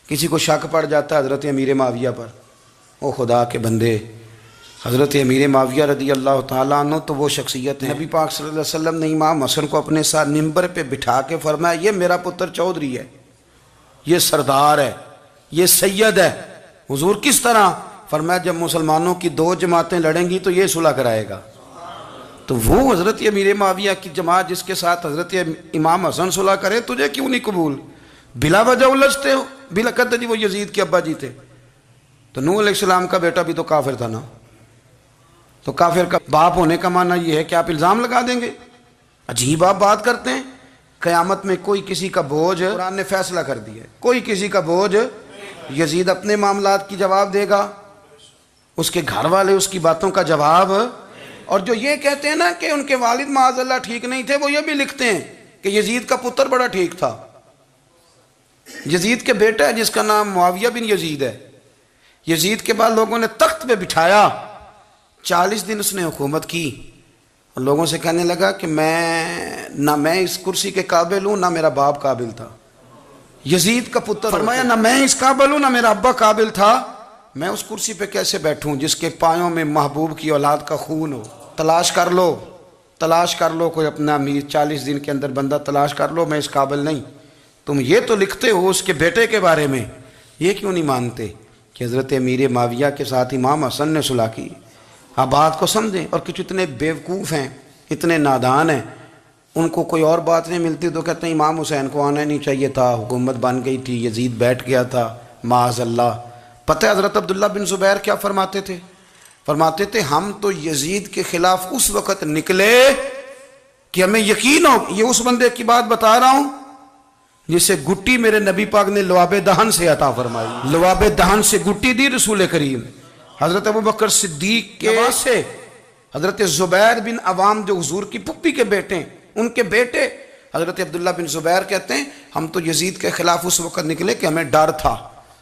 किसी को शक पड़ जाता है हज़रत अमीर माविया पर, ओ खुदा के बंदे, हज़रत अमीर माविया रदी अल्लाह ताला अन्हु तो वो शख्सियत है। नबी पाक सल्लल्लाहु अलैहि वसल्लम ने इमाम हसन को अपने साथ मिंबर पे बिठा के फरमाया, ये मेरा पुत्र चौधरी है, ये सरदार है, ये सैयद है। हुजूर किस तरह? फरमाया जब मुसलमानों की दो जमातें लड़ेंगी तो ये सुलह कराएगा। तो वो हज़रत अमीर माविया की जमात जिसके साथ हज़रत इमाम हसन सुलह करे, तुझे क्यों नहीं कबूल? बिला वजह उलझते हो। बिला कहते जी वो यजीद के अब्बा जी थे। तो नूह अलैहिस्सलाम का बेटा भी तो काफिर था ना, तो काफिर का बाप होने का माना ये है कि आप इल्ज़ाम लगा देंगे? अजीब आप बात करते हैं। क़यामत में कोई किसी का बोझ, कुरान ने फैसला कर दिया, कोई किसी का बोझ, यजीद अपने मामलात की जवाब देगा, उसके घर वाले उसकी बातों का जवाब। और जो ये कहते हैं ना कि उनके वालिद माअज़ल्लाह ठीक नहीं थे, वो ये भी लिखते हैं कि यजीद का पुत्र बड़ा ठीक था। यजीद के बेटा है जिसका नाम मुआविया बिन यजीद है। यजीद के बाद लोगों ने तख्त पे बिठाया, 40 दिन उसने हुकूमत की और लोगों से कहने लगा कि मैं इस कुर्सी के काबिल हूँ, ना मेरा बाप काबिल था। यजीद का पुत्र फरमाया ना मैं इस काबिल हूँ, ना मेरा अब्बा काबिल था, मैं उस कुर्सी पे कैसे बैठूं जिसके पायों में महबूब की औलाद का खून हो। तलाश कर लो कोई अपना अमीर, 40 दिन के अंदर बंदा तलाश कर लो, मैं इस काबिल नहीं। तुम ये तो लिखते हो उसके बेटे के बारे में, ये क्यों नहीं मानते कि हज़रत अमीर माविया के साथ इमाम हसन ने सुलह की? आप बात को समझें। और कुछ इतने बेवकूफ़ हैं, इतने नादान हैं, उनको कोई और बात नहीं मिलती तो कहते हैं इमाम हुसैन को आना नहीं चाहिए था, हुकूमत बन गई थी, यजीद बैठ गया था, माअज़ल्लाह। पता है हज़रत अब्दुल्ला बिन ज़ुबैर क्या फरमाते थे? फरमाते थे हम तो यजीद के खिलाफ उस वक़्त निकले कि हमें यकीन हो, ये उस बंदे की बात बता रहा हूँ जिसे गुट्टी मेरे नबी पाक ने लवाबे दहन से अता फरमाई। लवाबे दहन से गुट्टी दी रसूल करीम। हज़रत अबू बकर सिद्दीक के से हज़रत ज़ुबैर बिन अवाम जो हुजूर की पुप्पी के बेटे हैं, उनके बेटे हज़रत अब्दुल्ला बिन ज़ुबैर कहते हैं हम तो यजीद के खिलाफ उस वक़्त निकले कि हमें डर था,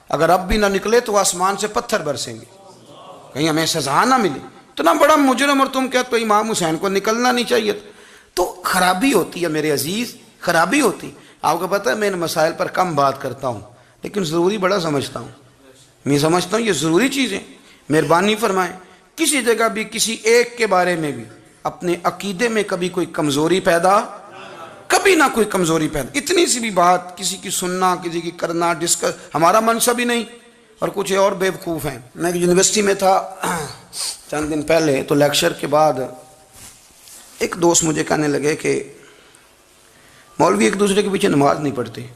अगर अब भी ना निकले तो आसमान से पत्थर बरसेंगे, कहीं हमें सजा ना मिले। तो ना बड़ा मुजरम, और तुम कहते हो इमाम हुसैन को निकलना नहीं चाहिए। तो खराबी होती है मेरे अजीज़, खराबी होती। आपको पता है मैं इन मसाइल पर कम बात करता हूँ, लेकिन ज़रूरी बड़ा समझता हूँ। मैं समझता हूँ ये ज़रूरी चीज़ें। मेहरबानी फरमाएं, किसी जगह भी किसी एक के बारे में भी अपने अकीदे में कभी कोई कमज़ोरी पैदा, कभी ना कोई कमज़ोरी पैदा, इतनी सी भी बात किसी की सुनना, किसी की करना, डिस्कस, हमारा मनसा भी नहीं। और कुछ और बेवकूफ़ हैं। मैं यूनिवर्सिटी में था चंद दिन पहले, तो लेक्चर के बाद एक दोस्त मुझे कहने लगे कि मौलवी एक दूसरे के पीछे नमाज नहीं पढ़ते।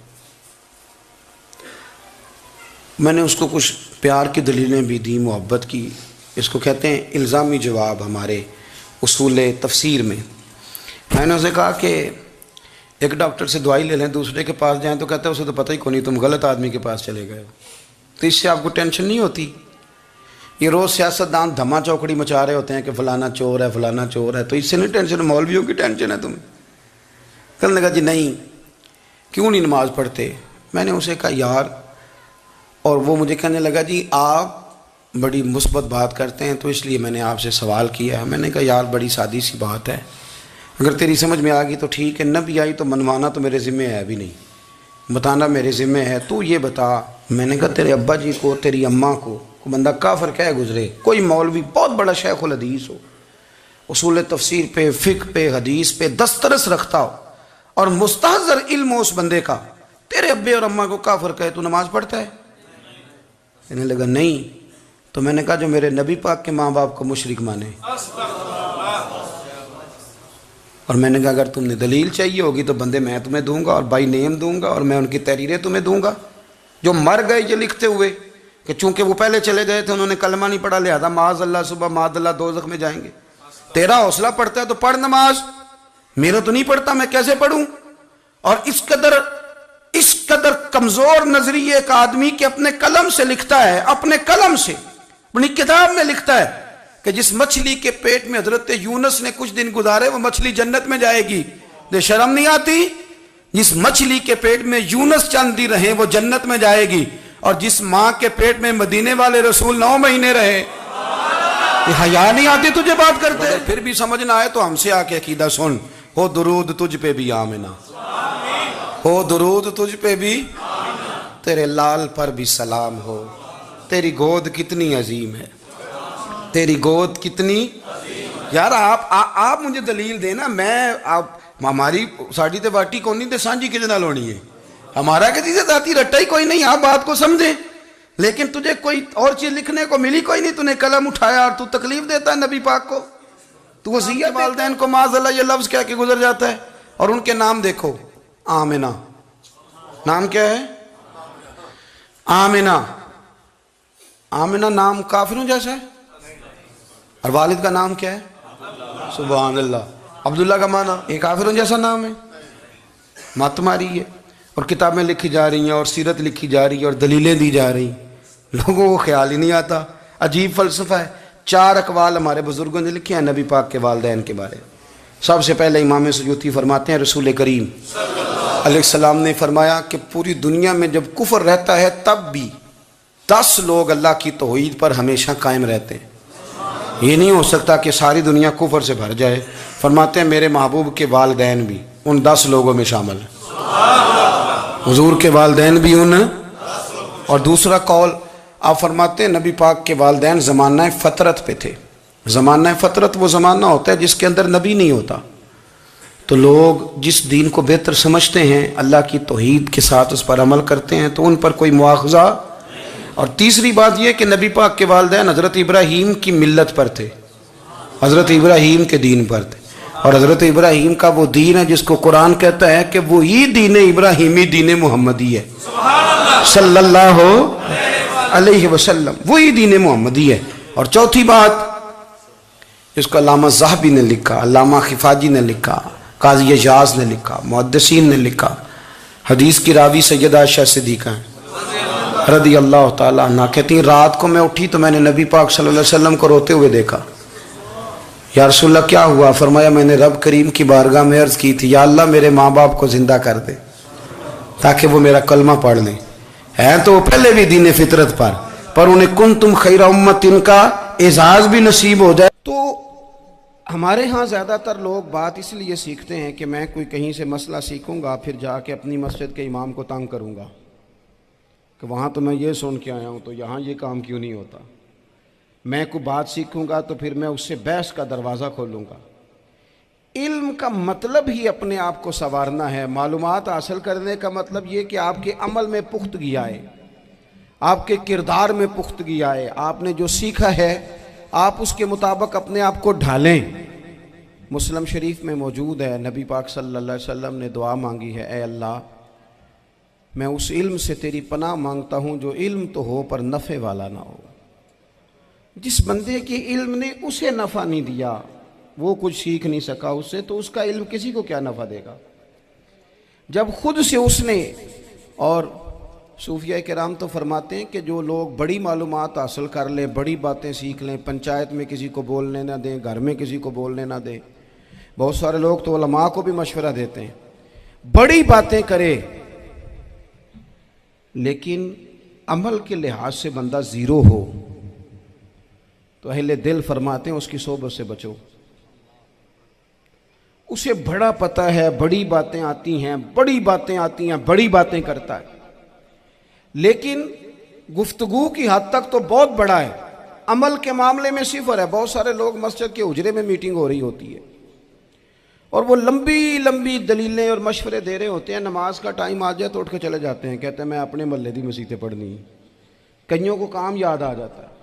मैंने उसको कुछ प्यार की दलीलें भी दी, मोहब्बत की। इसको कहते हैं इल्ज़ामी जवाब हमारे उसूल तफसीर में। मैंने उसे कहा कि एक डॉक्टर से दवाई ले लें, दूसरे के पास जाएं तो कहता है उसे तो पता ही को नहीं, तुम गलत आदमी के पास चले गए हो। तो इससे आपको टेंशन नहीं होती? ये रोज़ सियासतदान धमा चौकड़ी मचा रहे होते हैं कि फ़लाना चोर है, फ़लाना चोर है, तो इससे नहीं टेंशन, मौलवियों की टेंशन है तुम्हें। कहने लगा जी नहीं, क्यों नहीं नमाज़ पढ़ते? मैंने उसे कहा यार, और वो मुझे कहने लगा जी आप बड़ी मुस्बत बात करते हैं तो इसलिए मैंने आपसे सवाल किया है। मैंने कहा यार बड़ी सादी सी बात है, अगर तेरी समझ में आ गई तो ठीक है, न भी आई तो मनवाना तो मेरे ज़िम्मे है भी नहीं, बताना मेरे ज़िम्मे है। तू ये बता, मैंने कहा तेरे अब्बा जी को, तेरी अम्मा को बंदा काफिर कह गुजरे, कोई मौलवी बहुत बड़ा शेखुल हदीस हो, उसूल तफसीर पे, फ़िक़्ह पे, हदीस पे दस्तरस रखता हो, और मुस्तहज़र इल्म हो उस बंदे का, तेरे अब्बे और अम्मा को काफिर कहे, तू नमाज़ पढ़ता है? कहने लगा नहीं। तो मैंने कहा जो मेरे नबी पाक के माँ बाप को मुशरिक माने। और मैंने कहा अगर तुमने दलील चाहिए होगी तो बंदे मैं तुम्हें दूंगा और बाई नेम दूंगा, और मैं उनकी तहरीरें तुम्हें दूंगा जो मर गए ये लिखते हुए कि चूंकि वो पहले चले गए थे, उन्होंने कलमा नहीं पढ़ा, लिहाजा माज़अल्लाह सुबह माज़अल्लाह दोज़ख में जाएंगे। तेरा हौसला पढ़ता है तो पढ़ नमाज, मेरा तो नहीं पढ़ता, मैं कैसे पढ़ूं? और इस कदर कमजोर नजरिए का आदमी कि अपने कलम से लिखता है, अपने कलम से अपनी किताब में लिखता है कि जिस मछली के पेट में हजरत यूनुस ने कुछ दिन गुजारे वो मछली जन्नत में जाएगी। दे शर्म नहीं आती? जिस मछली के पेट में यूनुस चंद दिन रहे वो जन्नत में जाएगी, और जिस माँ के पेट में मदीने वाले रसूल 9 महीने रहे, ये हया नहीं आती तुझे बात करते? फिर भी समझ ना आए तो हमसे आके अकीदा सुन। हो दुरूद तुझ पे भी आमिना, हो दुरूद तुझ पे भी। तेरे लाल पर भी सलाम हो, तेरी गोद कितनी अजीम है, तेरी गोद कितनी। यार आप मुझे दलील देना, मैं आप हमारी साड़ी ते बाटी कौन नहीं ते सांझी किस नाल होनी है, हमारा किसी से जाती रट्टा ही कोई नहीं। आप बात को समझे, लेकिन तुझे कोई और चीज लिखने को मिली कोई नहीं, तूने कलम उठाया और तू तकलीफ देता है नबी पाक को। तू वसीयत वालिदैन को माज़अल्लाह ये लफ्ज कह के गुजर जाता है। और उनके नाम देखो, आमिना, नाम क्या है? आमिना। आमिना नाम काफिरों जैसा है। और वालिद का नाम क्या है? सुभान अल्लाह। अब्दुल्ला का माना एक काफिरों जैसा नाम है। मत मारी है। और किताबें लिखी जा रही हैं और सीरत लिखी जा रही है और दलीलें दी जा रही, लोगों को ख्याल ही नहीं आता। अजीब फ़लसफ़ा है। 4 अक़वाल हमारे बुज़ुर्गों ने लिखे हैं नबी पाक के वालिदैन के बारे में। सबसे पहले इमाम सयूती फरमाते हैं रसूल करीम अलैहिस्सलाम ने फरमाया कि पूरी दुनिया में जब कुफ्र रहता है तब भी 10 लोग अल्लाह की तौहीद पर हमेशा कायम रहते हैं। ये नहीं हो सकता कि सारी दुनिया कुफ्र से भर जाए। फरमाते हैं मेरे महबूब के वालिदैन भी उन 10 लोगों में शामिल हैं, हुजूर के वालिदैन भी उन। और दूसरा कौल आप फरमाते हैं नबी पाक के वालिदैन ज़माना फ़तरत पे थे। ज़माना फ़तरत वो ज़माना होता है जिसके अंदर नबी नहीं होता, तो लोग जिस दीन को बेहतर समझते हैं अल्लाह की तौहीद के साथ उस पर अमल करते हैं तो उन पर कोई मुआखज़ा। और तीसरी बात यह कि नबी पाक के वालिदैन हज़रत इब्राहीम की मिल्लत पर थे, हज़रत इब्राहीम के दीन पर थे। और हज़रत इब्राहीम का वो दीन है जिसको कुरान कहता है कि वो ही दीन इब्राहीमी दीन मुहम्मदी है सल्लल्लाहु अलैहि वसल्लम, वही दीन मुहम्मदी है। और चौथी बात जिसको अल्लामा ज़हबी ने लिखा, अल्लामा खिफाजी ने लिखा, काज़ी एजाज ने लिखा, मुहद्दिसीन ने लिखा, हदीस की रावी सैयदा आयशा सिद्दीक़ा रज़ी अल्लाह ताला अन्हा कहती रात को मैं उठी तो मैंने नबी पाक सल्लल्लाहु अलैहि वसल्लम को रोते हुए देखा। या रसूलल्लाह क्या हुआ? फरमाया मैंने रब करीम की बारगाह में अर्ज़ की थी या अल्लाह मेरे माँ बाप को ज़िंदा कर दे ताकि वो मेरा कलमा पढ़ लें। है तो वो पहले भी दीन फितरत पर उन्हें कुंतुम खैरा उम्मतिन का एजाज़ भी नसीब हो जाए। तो हमारे यहाँ ज़्यादातर लोग बात इसलिए सीखते हैं कि मैं कोई कहीं से मसला सीखूंगा फिर जाके अपनी मस्जिद के इमाम को तंग करूंगा कि वहाँ तो मैं ये सुन के आया हूँ तो यहाँ ये काम क्यों नहीं होता। मैं कोई बात सीखूंगा तो फिर मैं उससे बहस का दरवाज़ा खोलूँगा। इल्म का मतलब ही अपने आप को संवारना है। मालूमात हासिल करने का मतलब ये कि आपके अमल में पुख्तगी आए, आपके किरदार में पुख्तगी आए, आपने जो सीखा है आप उसके मुताबिक अपने आप को ढालें। मुस्लिम शरीफ में मौजूद है नबी पाक सल्लल्लाहु अलैहि वसल्लम ने दुआ मांगी है, ए अल्लाह मैं उस इल्म से तेरी पनाह मांगता हूँ जो इल्म तो हो पर नफ़े वाला ना हो। जिस बंदे के इल्म ने उसे नफ़ा नहीं दिया, वो कुछ सीख नहीं सका उससे, तो उसका इल्म किसी को क्या नफ़ा देगा। जब खुद से उसने, और सूफिया किराम तो फरमाते हैं कि जो लोग बड़ी मालूमात हासिल कर लें, बड़ी बातें सीख लें, पंचायत में किसी को बोलने ना दें, घर में किसी को बोलने ना दें। बहुत सारे लोग तो उलमा को भी मशवरा देते हैं, बड़ी बातें करे, लेकिन अमल के लिहाज से बंदा ज़ीरो हो तो अहले दिल फरमाते हैं उसकी सोबत से बचो। उसे बड़ा पता है, बड़ी बातें आती हैं, बड़ी बातें आती हैं, बड़ी बातें करता है, लेकिन गुफ्तगू की हद तक तो बहुत बड़ा है, अमल के मामले में सिफर है। बहुत सारे लोग मस्जिद के हुजरे में मीटिंग हो रही होती है और वो लंबी लंबी दलीलें और मशवरे दे रहे होते हैं, नमाज का टाइम आ जाए तो उठ के चले जाते हैं, कहते हैं मैं अपने महल्ले दी मसीतें पढ़नी है। कईयों को काम याद आ जाता है।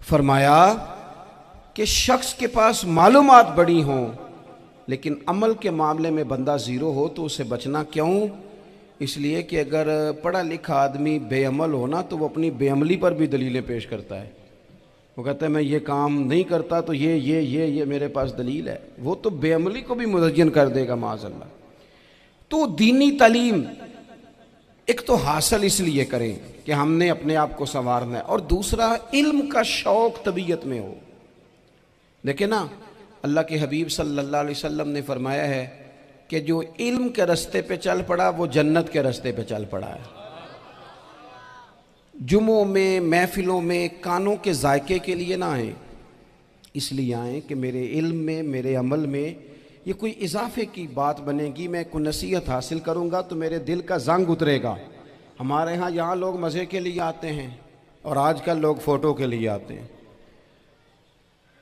फरमाया कि शख्स के पास मालूमात बड़ी हों लेकिन अमल के मामले में बंदा ज़ीरो हो तो उसे बचना क्यों? इसलिए कि अगर पढ़ा लिखा आदमी बेअमल हो ना तो वो अपनी बेअमली पर भी दलीलें पेश करता है। वो कहता है मैं ये काम नहीं करता तो ये मेरे पास दलील है। वो तो बेअमली को भी मुज़य्यन कर देगा माज़अल्लाह। तो दीनी तालीम एक तो हासिल इसलिए करें कि हमने अपने आप को संवारना है, और दूसरा इल्म का शौक़ तबीयत में हो। देखे ना, अल्लाह के हबीब सल्लल्लाहु अलैहि वसल्लम ने फरमाया है कि जो इल्म के रास्ते पे चल पड़ा वो जन्नत के रास्ते पे चल पड़ा है। जुमों में, महफिलों में कानों के जायके के लिए ना आए, इसलिए आए कि मेरे इल्म में, मेरे अमल में ये कोई इजाफे की बात बनेगी, मैं कोई नसीहत हासिल करूँगा तो मेरे दिल का जंग उतरेगा। हमारे यहाँ लोग मज़े के लिए आते हैं और आजकल लोग फ़ोटो के लिए आते हैं।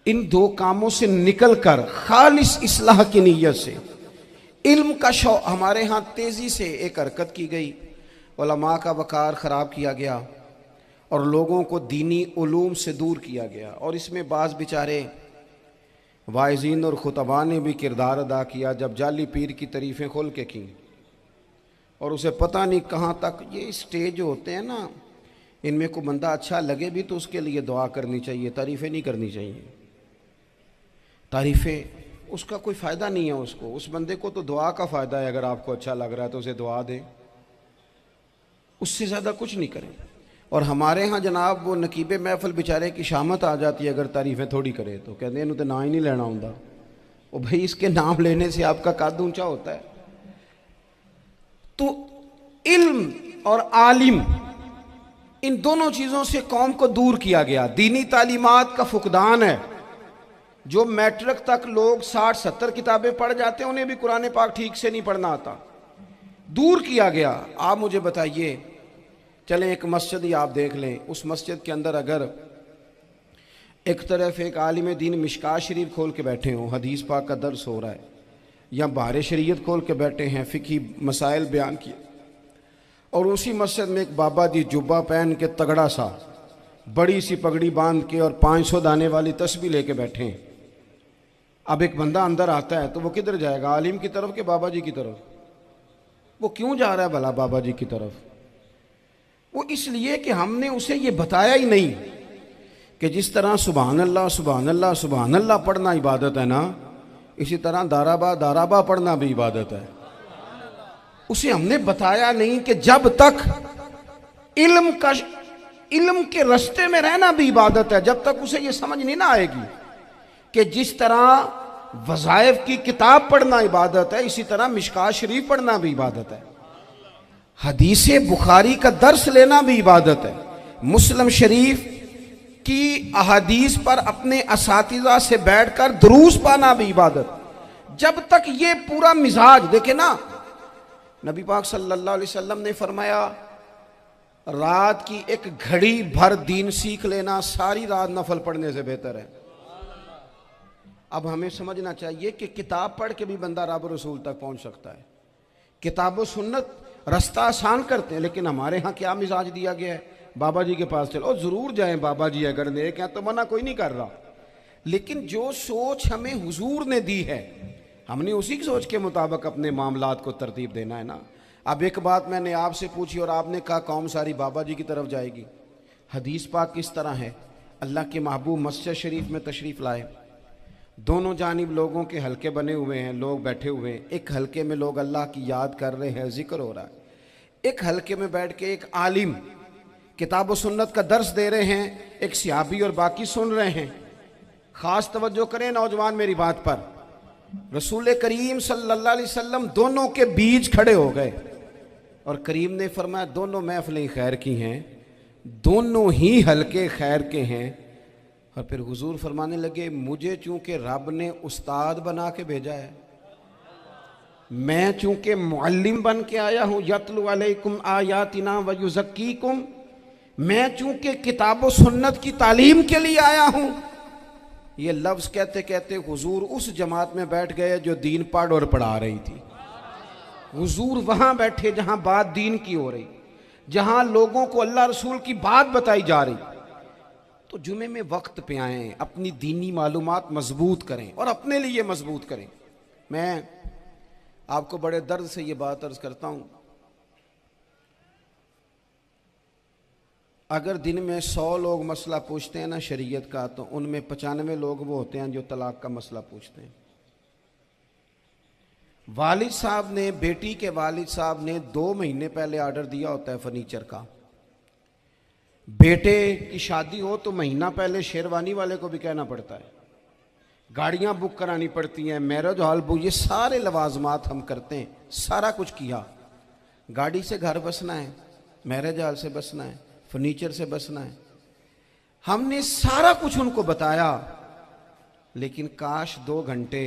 इन दो कामों से निकल कर खालिस इस्लाह की नीयत से इल्म का शौक, हमारे यहाँ तेज़ी से एक हरकत की गई, उलमा का वक़ार ख़राब किया गया और लोगों को दीनी उलूम से दूर किया गया। और इसमें बाज़ बेचारे वाइज़ीन और खुतबा ने भी किरदार अदा किया, जब जाली पीर की तारीफ़ें खोल के की और उसे पता नहीं कहाँ तक। ये स्टेज होते हैं ना, इनमें कोई बंदा अच्छा लगे भी तो उसके लिए दुआ करनी चाहिए, तारीफ़ें नहीं करनी चाहिए। तारीफ़ें उसका कोई फ़ायदा नहीं है, उसको, उस बंदे को तो दुआ का फ़ायदा है। अगर आपको अच्छा लग रहा है तो उसे दुआ दें, उससे ज़्यादा कुछ नहीं करें। और हमारे यहाँ जनाब वो नकीबे महफिल बेचारे की शामत आ जाती है अगर तारीफ़ें थोड़ी करे तो, कहते हैं इन्हों तो ना ही नहीं लेना होता। और भाई इसके नाम लेने से आपका कद ऊंचा होता है। तो इल्म और आलिम, इन दोनों चीज़ों से कौम को दूर किया गया। दीनी तालीमात का फुकदान है। जो मैट्रिक तक लोग 60-70 किताबें पढ़ जाते हैं, उन्हें भी कुरान पाक ठीक से नहीं पढ़ना आता, दूर किया गया। आप मुझे बताइए, चलें एक मस्जिद ही आप देख लें, उस मस्जिद के अंदर अगर एक तरफ एक आलिम दीन मिशकात शरीफ खोल के बैठे हों, हदीस पाक का दर्स हो रहा है, या बाहर शरीयत खोल के बैठे हैं, फ़िक़ही मसाइल बयान किए, और उसी मस्जिद में एक बाबा जी जुब्बा पहन के तगड़ा सा बड़ी सी पगड़ी बांध के और 500 दाने वाली तस्बीह लेके बैठे हैं। अब एक बंदा अंदर आता है तो वो किधर जाएगा, आलिम की तरफ के बाबा जी की तरफ? वो क्यों जा रहा है भला बाबा जी की तरफ? वो इसलिए कि हमने उसे ये बताया ही नहीं कि जिस तरह सुभान अल्लाह सुभान अल्लाह सुभान अल्लाह पढ़ना इबादत है ना, इसी तरह दाराबा दाराबा पढ़ना भी इबादत है। उसे हमने बताया नहीं कि जब तक इल्म के रास्ते में रहना भी इबादत है। जब तक उसे ये समझ नहीं ना आएगी कि जिस तरह वज़ाइफ की किताब पढ़ना इबादत है, इसी तरह मिशकात शरीफ पढ़ना भी इबादत है, हदीस बुखारी का दर्स लेना भी इबादत है, मुस्लिम शरीफ की अहादीस पर अपने असातिज़ा से बैठकर दुरूस पाना भी इबादत। जब तक ये पूरा मिजाज देखे ना, नबी पाक सल्लल्लाहु अलैहि वसल्लम ने फरमाया, रात की एक घड़ी भर दीन सीख लेना सारी रात नफल पढ़ने से बेहतर है। अब हमें समझना चाहिए कि किताब पढ़ के भी बंदा रब रसूल तक पहुंच सकता है। किताब व सुन्नत रास्ता आसान करते हैं, लेकिन हमारे यहाँ क्या मिजाज दिया गया है, बाबा जी के पास चलो, ज़रूर जाएं, बाबा जी अगर नेक हैं तो मना कोई नहीं कर रहा, लेकिन जो सोच हमें हुजूर ने दी है, हमने उसी की सोच के मुताबिक अपने मामलात को तरतीब देना है ना। अब एक बात मैंने आपसे पूछी और आपने कहा कौम सारी बाबा जी की तरफ जाएगी। हदीस पाक किस तरह है, अल्लाह के महबूब मस्जिद शरीफ में तशरीफ़ लाए, दोनों जानिब लोगों के हलके बने हुए हैं, लोग बैठे हुए हैं। एक हलके में लोग अल्लाह की याद कर रहे हैं, जिक्र हो रहा है। एक हलके में बैठ के एक आलिम किताब व सुन्नत का दर्स दे रहे हैं, एक सिहाबी और बाकी सुन रहे हैं। ख़ास तवज्जो करें नौजवान मेरी बात पर, रसूल करीम सल्लल्लाहु अलैहि वसल्लम दोनों के बीच खड़े हो गए और करीम ने फरमाया दोनों महफिलें खैर की हैं, दोनों ही हलके खैर के हैं। और फिर हुजूर फरमाने लगे, मुझे चूंकि रब ने उस्ताद बना के भेजा है, मैं चूंकि मुअल्लिम बन के आया हूँ, यतलु अलैकुम आयातिना व युज़क्कीकुम, मैं चूंकि किताब व सुन्नत की तालीम के लिए आया हूँ। ये लफ्ज़ कहते कहते हुजूर उस जमात में बैठ गए जो दीन पढ़ और पढ़ा रही थी। हुजूर वहाँ बैठे जहाँ बात दीन की हो रही, जहाँ लोगों को अल्लाह रसूल की बात बताई जा रही। तो जुमे में वक्त पे आएँ, अपनी दीनी मालूमात मजबूत करें और अपने लिए मजबूत करें। मैं आपको बड़े दर्द से ये बात अर्ज करता हूँ, अगर दिन में 100 लोग मसला पूछते हैं ना शरीयत का, तो उनमें 95 लोग वो होते हैं जो तलाक का मसला पूछते हैं। वालिद साहब ने, बेटी के वालिद साहब ने 2 महीने पहले ऑर्डर दिया होता है फर्नीचर का। बेटे की शादी हो तो महीना पहले शेरवानी वाले को भी कहना पड़ता है, गाड़ियां बुक करानी पड़ती हैं, मैरिज हॉल बुक, ये सारे लवाजमात हम करते हैं। सारा कुछ किया, गाड़ी से घर बसना है, मैरिज हॉल से बसना है, फर्नीचर से बसना है, हमने सारा कुछ उनको बताया। लेकिन काश 2 घंटे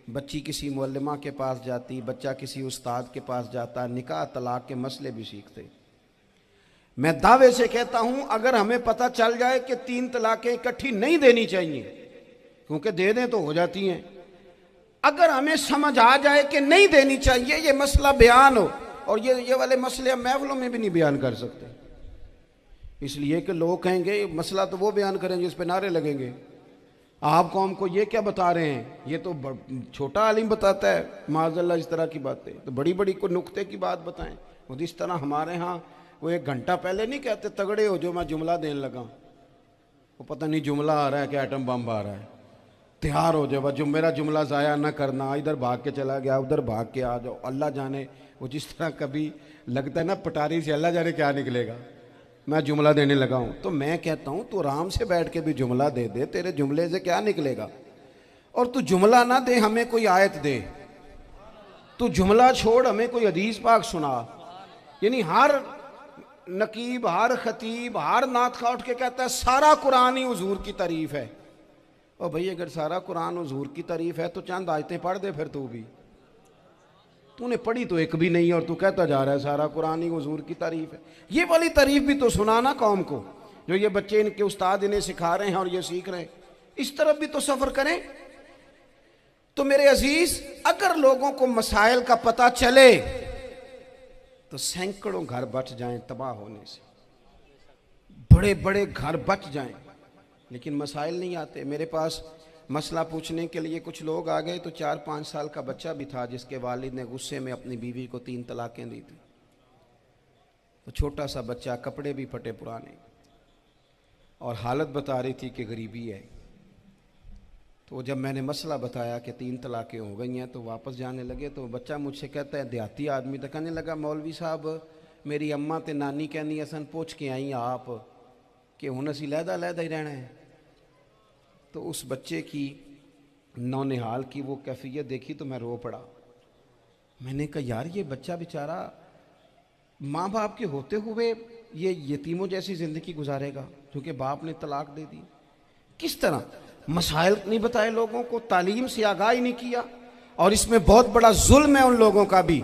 बच्ची किसी मुअल्लिमा के पास जाती, बच्चा किसी उस्ताद के पास जाता, निकाह तलाक के मसले भी सीखते। मैं दावे से कहता हूं, अगर हमें पता चल जाए कि 3 तलाकें इकट्ठी नहीं देनी चाहिए, क्योंकि दे दें तो हो जाती हैं, अगर हमें समझ आ जाए कि नहीं देनी चाहिए, ये मसला बयान हो, और ये वाले मसले हम महफिलों में भी नहीं बयान कर सकते, इसलिए कि लोग कहेंगे मसला तो वो बयान करेंगे जिस पे नारे लगेंगे, आप कौम को ये क्या बता रहे हैं, ये तो छोटा आलिम बताता है माज़अल्लाह इस तरह की बातें, तो बड़ी बड़ी को नुक्ते की बात बताएं। वो जिस तरह हमारे यहाँ वो 1 घंटा पहले नहीं कहते तगड़े हो जो मैं जुमला देने लगा, वो पता नहीं जुमला आ रहा है कि एटम बम आ रहा है, तैयार हो जाओ, जो मेरा जुमला ज़ाया ना करना, इधर भाग के चला गया उधर भाग के आ जाओ, अल्लाह जाने। वो जिस तरह कभी लगता है ना पटारी से अल्लाह जाने क्या निकलेगा, मैं जुमला देने लगा हूं, तो मैं कहता हूं तू आराम से बैठ के भी जुमला दे दे, तेरे जुमले से क्या निकलेगा। और तू जुमला ना दे, हमें कोई आयत दे, तू जुमला छोड़ हमें कोई हदीस पाक सुना। यानी हर नकीब, हर खतीब, हर नात खा उठ के कहता है सारा कुरान ही हुजूर की तारीफ है। और भाई अगर सारा कुरान हुजूर की तारीफ है तो चंद आयतें पढ़ दे फिर तू भी, तूने पढ़ी तो एक भी नहीं और तू कहता जा रहा है सारा कुरान ही हुजूर की तारीफ है। ये वाली तारीफ भी तो सुनाना कौम को, जो ये बच्चे इनके उस्ताद इन्हें सिखा रहे हैं और ये सीख रहे हैं, इस तरफ भी तो सफर करें। तो मेरे अजीज, अगर लोगों को मसाइल का पता चले तो सैकड़ों घर बच जाएं तबाह होने से, बड़े बड़े घर बच जाएं, लेकिन मसाइल नहीं आते। मेरे पास मसला पूछने के लिए कुछ लोग आ गए, तो 4-5 साल का बच्चा भी था जिसके वालिद ने गुस्से में अपनी बीवी को 3 तलाकें दी थी। तो छोटा सा बच्चा, कपड़े भी फटे पुराने, और हालत बता रही थी कि गरीबी है। तो जब मैंने मसला बताया कि 3 तलाकें हो गई हैं तो वापस जाने लगे, तो बच्चा मुझसे कहता है, देहाती आदमी, तो कहने लगा मौलवी साहब मेरी अम्मा ते नानी कहनी असन पूछ के आई आप कि हुण असीं लहदा ही रहना है। तो उस बच्चे की नौनिहाल की वो कैफियत देखी तो मैं रो पड़ा। मैंने कहा यार ये बच्चा बेचारा माँ बाप के होते हुए ये यतीमों जैसी ज़िंदगी गुजारेगा क्योंकि बाप ने तलाक दे दी। किस तरह मसाइल नहीं बताए लोगों को, तालीम से आगाही नहीं किया। और इसमें बहुत बड़ा जुल्म है उन लोगों का भी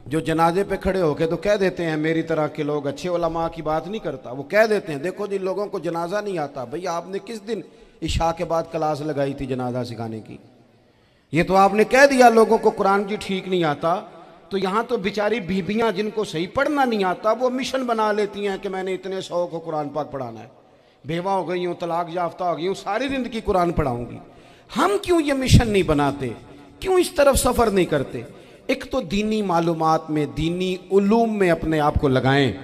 जो जनाजे पे खड़े होके तो कह देते हैं, मेरी तरह के लोग, अच्छे उलमा की बात नहीं करता, वो कह देते हैं देखो जिन लोगों को जनाजा नहीं आता, भाई आपने किस दिन इशा के बाद क्लास लगाई थी जनाजा सिखाने की, ये तो आपने कह दिया लोगों को कुरान जी ठीक नहीं आता। तो यहाँ तो बेचारी बीबियाँ जिनको सही पढ़ना नहीं आता वो मिशन बना लेती हैं कि मैंने इतने 100 को कुरान पाक पढ़ाना है, बेवा हो गई हूँ, तलाक याफ्ता हो गई हूँ, सारी ज़िंदगी कुरान पढ़ाऊँगी। हम क्यों ये मिशन नहीं बनाते, क्यों इस तरफ सफ़र नहीं करते? एक तो दीनी मालूमात में, दीनी उलूम में अपने आप को लगाएं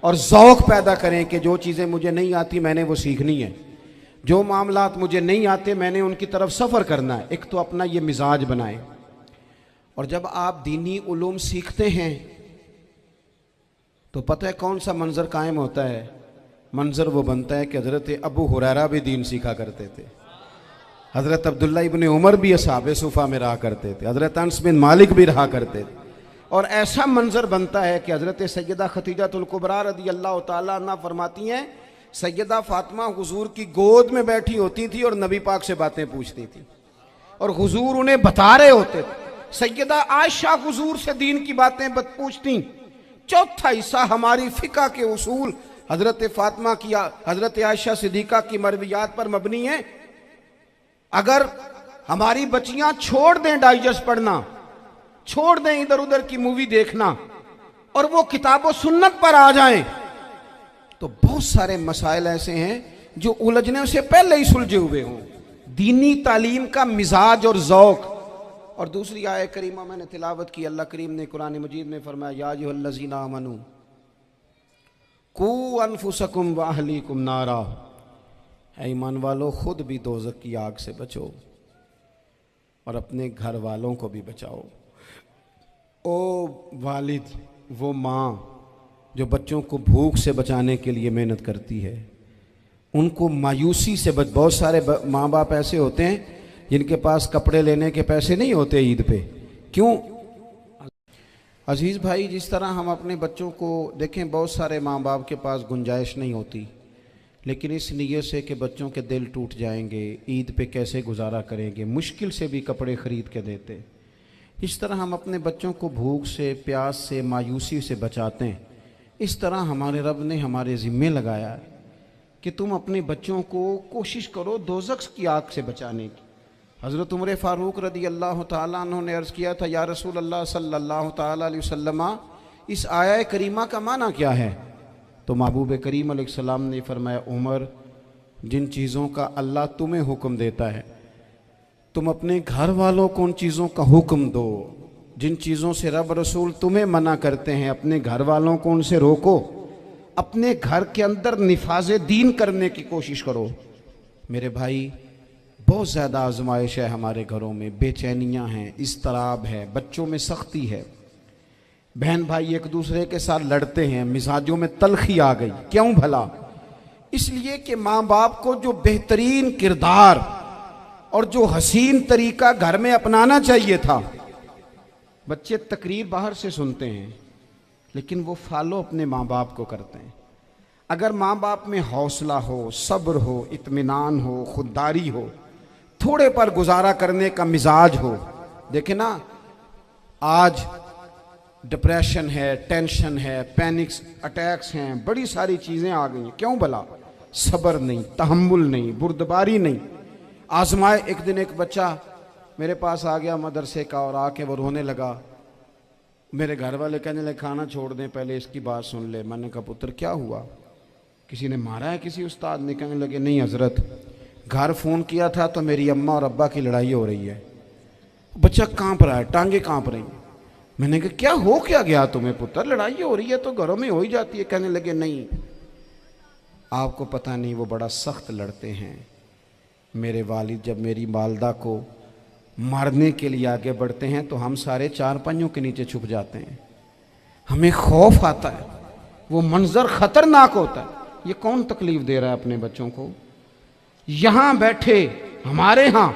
और ज़ौक़ पैदा करें कि जो चीज़ें मुझे नहीं आती मैंने वो सीखनी है, जो मामलात मुझे नहीं आते मैंने उनकी तरफ सफ़र करना है। एक तो अपना ये मिजाज बनाएं। और जब आप दीनी उलूम सीखते हैं तो पता है कौन सा मंज़र कायम होता है? मंज़र वो बनता है कि हज़रत अबू हुरैरा भी दीन सीखा करते थे, हज़रत अब्दुल्ला इब्ने उमर भी असहाबे सुफ़ा में रहा करते थे, हज़रत अनस बिन मालिक भी रहा करते थे। और ऐसा मंज़र बनता है कि हज़रत सैयदा खतीजतुल कुबरा रज़ी अल्लाह तआला अन्हा फरमाती हैं, सैयदा फ़ातिमा हुजूर की गोद में बैठी होती थी और नबी पाक से बातें पूछती थी और हुजूर उन्हें बता रहे होते थे। सैयदा आयशा हुजूर से दीन की बातें पूछती। चौथा हिस्सा हमारी फ़िक़्ह के उसूल हज़रत फ़ातिमा की, हज़रत आयशा सिद्दीक़ा की मरवियात पर मबनी है। अगर हमारी बच्चियां छोड़ दें डाइजेस्ट पढ़ना, छोड़ दें इधर उधर की मूवी देखना और वो किताबों सुन्नत पर आ जाएं, तो बहुत सारे मसाइल ऐसे हैं जो उलझने से पहले ही सुलझे हुए हों। दीनी तालीम का मिजाज और ज़ौक़। और दूसरी आयत करीमा मैंने तिलावत की, अल्लाह करीम ने कुरान मजीद में फरमाया, या अय्युहल्लज़ीना आमनू कू अनफुसकुम व अहलीकुम नारा, ऐ ईमान वालों खुद भी दोज़ख की आग से बचो और अपने घर वालों को भी बचाओ। ओ वालिद, वो माँ जो बच्चों को भूख से बचाने के लिए मेहनत करती है, उनको मायूसी से बहुत सारे माँ बाप ऐसे होते हैं जिनके पास कपड़े लेने के पैसे नहीं होते ईद पे। क्यों अजीज़ भाई, जिस तरह हम अपने बच्चों को देखें, बहुत सारे माँ बाप के पास गुंजाइश नहीं होती, लेकिन इस नीयत से कि बच्चों के दिल टूट जाएंगे, ईद पे कैसे गुजारा करेंगे, मुश्किल से भी कपड़े ख़रीद के देते। इस तरह हम अपने बच्चों को भूख से, प्यास से, मायूसी से बचाते हैं। इस तरह हमारे रब ने हमारे ज़िम्मे लगाया है कि तुम अपने बच्चों को कोशिश करो दोज़ख की आग से बचाने की। हज़रत उमर फ़ारूक रदी अल्लाह ताला अन्हु ने अर्ज़ किया था, या रसूल अल्लाह सल्लल्लाहु ताला अलैहि वसल्लम, इस आया करीमा का माना क्या है? तो महबूब करीम अलैहिस्सलाम ने फरमाया, उमर, जिन चीज़ों का अल्लाह तुम्हें हुक्म देता है तुम अपने घर वालों को उन चीज़ों का हुक्म दो, जिन चीज़ों से रब रसूल तुम्हें मना करते हैं अपने घर वालों को उनसे रोको, अपने घर के अंदर निफाज़े दीन करने की कोशिश करो। मेरे भाई, बहुत ज़्यादा आजमाइश है हमारे घरों में, बेचैनियाँ हैं, इस्तराब है, बच्चों में सख्ती है, बहन भाई एक दूसरे के साथ लड़ते हैं, मिजाजों में तलखी आ गई। क्यों भला? इसलिए कि माँ बाप को जो बेहतरीन किरदार और जो हसीन तरीका घर में अपनाना चाहिए था, बच्चे तकरीर बाहर से सुनते हैं लेकिन वो फॉलो अपने माँ बाप को करते हैं। अगर माँ बाप में हौसला हो, सब्र हो, इत्मीनान हो, खुददारी हो, थोड़े पर गुजारा करने का मिजाज हो। देखे ना, आज डिप्रेशन है, टेंशन है, पैनिक्स अटैक्स हैं, बड़ी सारी चीज़ें आ गई हैं। क्यों भला? सब्र नहीं, तहम्मुल नहीं, बुर्दबारी नहीं। आजमाए। एक दिन एक बच्चा मेरे पास आ गया मदरसे का और आके वो रोने लगा। मेरे घर वाले कहने लगे, खाना छोड़ दें, पहले इसकी बात सुन ले। मैंने कहा, पुत्र क्या हुआ? किसी ने मारा है? किसी उस्ताद ने? कहने लगे, नहीं हजरत, घर फ़ोन किया था तो मेरी अम्मा और अब्बा की लड़ाई हो रही है। बच्चा कांप रहा है, टांगे कांप रही। मैंने कहा, क्या हो क्या गया तुम्हें पुत्र? लड़ाई हो रही है तो घरों में हो ही जाती है। कहने लगे, नहीं आपको पता नहीं, वो बड़ा सख्त लड़ते हैं। मेरे वालिद जब मेरी वालदा को मारने के लिए आगे बढ़ते हैं तो हम सारे चारपाइयों के नीचे छुप जाते हैं, हमें खौफ आता है, वो मंजर खतरनाक होता है। ये कौन तकलीफ दे रहा है अपने बच्चों को? यहाँ बैठे हमारे यहाँ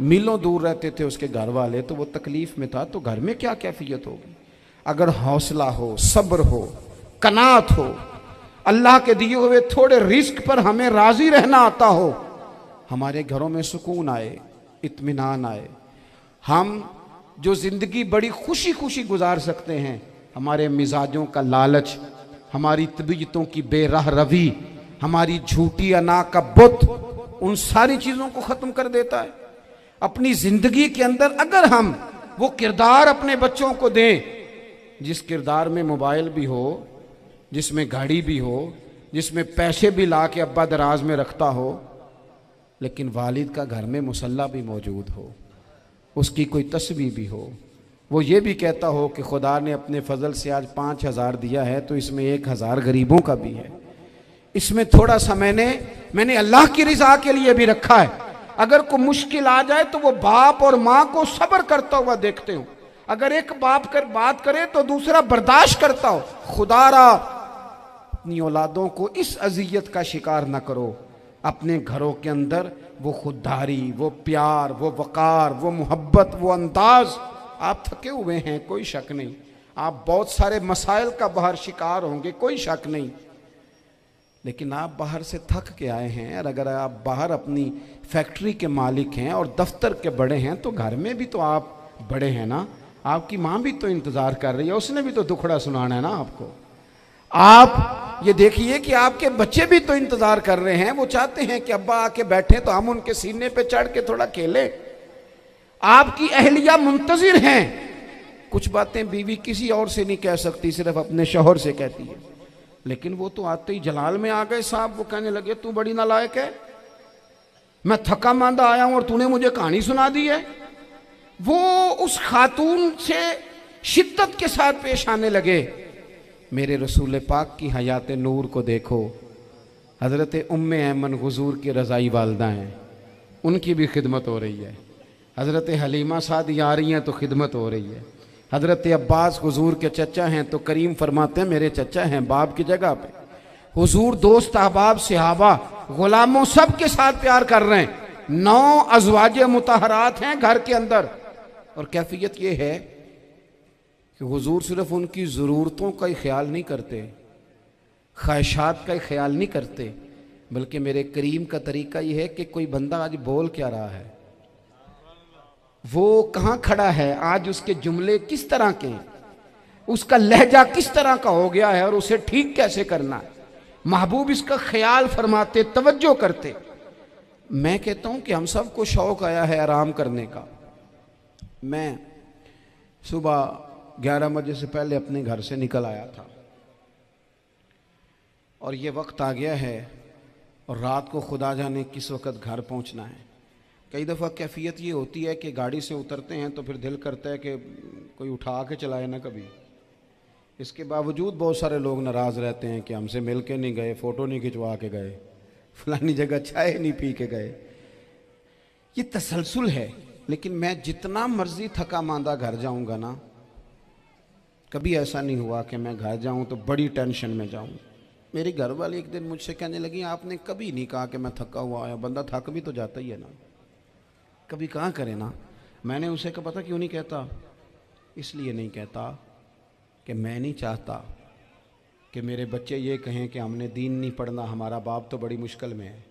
मीलों दूर रहते थे उसके घर वाले, तो वो तकलीफ में था, तो घर में क्या कैफियत होगी? अगर हौसला हो, सब्र हो, कनात हो, अल्लाह के दिए हुए थोड़े रिस्क पर हमें राजी रहना आता हो, हमारे घरों में सुकून आए, इत्मीनान आए, हम जो ज़िंदगी बड़ी खुशी खुशी गुजार सकते हैं। हमारे मिजाजों का लालच, हमारी तबीयतों की बेराह रवी, हमारी झूठी अना का बुत, उन सारी चीज़ों को ख़त्म कर देता है। अपनी ज़िंदगी के अंदर अगर हम वो किरदार अपने बच्चों को दें, जिस किरदार में मोबाइल भी हो, जिसमें गाड़ी भी हो, जिसमें पैसे भी ला के अब्बा दराज में रखता हो, लेकिन वालिद का घर में मुसल्ला भी मौजूद हो, उसकी कोई तस्बीह भी हो, वो ये भी कहता हो कि खुदा ने अपने फजल से आज 5,000 दिया है तो इसमें 1,000 गरीबों का भी है, इसमें थोड़ा सा मैंने अल्लाह की रिजा के लिए भी रखा है। अगर कोई मुश्किल आ जाए तो वो बाप और माँ को सब्र करता हुआ देखते हो। अगर एक बाप कर बात करे तो दूसरा बर्दाश्त करता हो। खुदारा अपनी औलादों को इस अजियत का शिकार न करो। अपने घरों के अंदर वो खुददारी, वो प्यार, वो वक़ार, वो मोहब्बत, वो अंदाज। आप थके हुए हैं, कोई शक नहीं, आप बहुत सारे मसाइल का बाहर शिकार होंगे, कोई शक नहीं, लेकिन आप बाहर से थक के आए हैं। और अगर आप बाहर अपनी फैक्ट्री के मालिक हैं और दफ्तर के बड़े हैं तो घर में भी तो आप बड़े हैं ना। आपकी माँ भी तो इंतज़ार कर रही है, उसने भी तो दुखड़ा सुनाना है ना आपको। आप ये देखिए कि आपके बच्चे भी तो इंतज़ार कर रहे हैं, वो चाहते हैं कि अब्बा आके बैठे तो हम उनके सीने पे चढ़ के थोड़ा खेलें। आपकी अहलिया मुंतज़िर हैं। कुछ बातें बीवी किसी और से नहीं कह सकती, सिर्फ अपने शौहर से कहती है। लेकिन वो तो आते ही जलाल में आ गए साहब। वो कहने लगे, तू बड़ी नालायक है, मैं थका मांदा आया हूं और तूने मुझे कहानी सुना दी है। वो उस खातून से शिद्दत के साथ पेश आने लगे। मेरे रसूल पाक की हयात नूर को देखो, हज़रत उम्मे ऐमन हुज़ूर की रज़ाई वालदा हैं, उनकी भी खिदमत हो रही है। हज़रत हलीमा सादी आ रही हैं तो खिदमत हो रही है। हज़रत अब्बास हुज़ूर के चचा हैं तो करीम फरमाते हैं मेरे चचा हैं बाप की जगह पे। हुज़ूर दोस्त अहबाब सहाबा ग़ुलामों सब के साथ प्यार कर रहे हैं। 9 अज़वाज मुतहरात हैं घर के अंदर। और कैफियत ये है कि हुज़ूर सिर्फ उनकी ज़रूरतों का ही ख्याल नहीं करते, ख्वाहिशात का ही ख्याल नहीं करते, बल्कि मेरे करीम का तरीका ये है कि कोई बंदा आज बोल क्या रहा है, वो कहाँ खड़ा है, आज उसके जुमले किस तरह के हैं। उसका लहजा किस तरह का हो गया है और उसे ठीक कैसे करना है। महबूब इसका ख्याल फरमाते, तवज्जो करते। मैं कहता हूं कि हम सबको शौक आया है आराम करने का। मैं सुबह 11 बजे से पहले अपने घर से निकल आया था और ये वक्त आ गया है और रात को खुदा जाने किस वक्त घर पहुंचना है। कई दफ़ा कैफियत ये होती है कि गाड़ी से उतरते हैं तो फिर दिल करता है कि कोई उठा के चलाए ना कभी। इसके बावजूद बहुत सारे लोग नाराज़ रहते हैं कि हमसे मिल के नहीं गए, फ़ोटो नहीं खिंचवा के गए, फलानी जगह चाय नहीं पी के गए। ये तसलसल है। लेकिन मैं जितना मर्जी थका मांदा घर जाऊंगा ना, कभी ऐसा नहीं हुआ कि मैं घर जाऊं तो बड़ी टेंशन में जाऊं। मेरी घर वाली एक दिन मुझसे कहने लगी, आपने कभी नहीं कहा कि मैं थका हुआ आया। बंदा थक भी तो जाता ही है ना, कभी कहाँ करे ना। मैंने उसे कहा पता क्यों नहीं कहता? इसलिए नहीं कहता कि मैं नहीं चाहता कि मेरे बच्चे ये कहें कि हमने दीन नहीं पढ़ना, हमारा बाप तो बड़ी मुश्किल में है।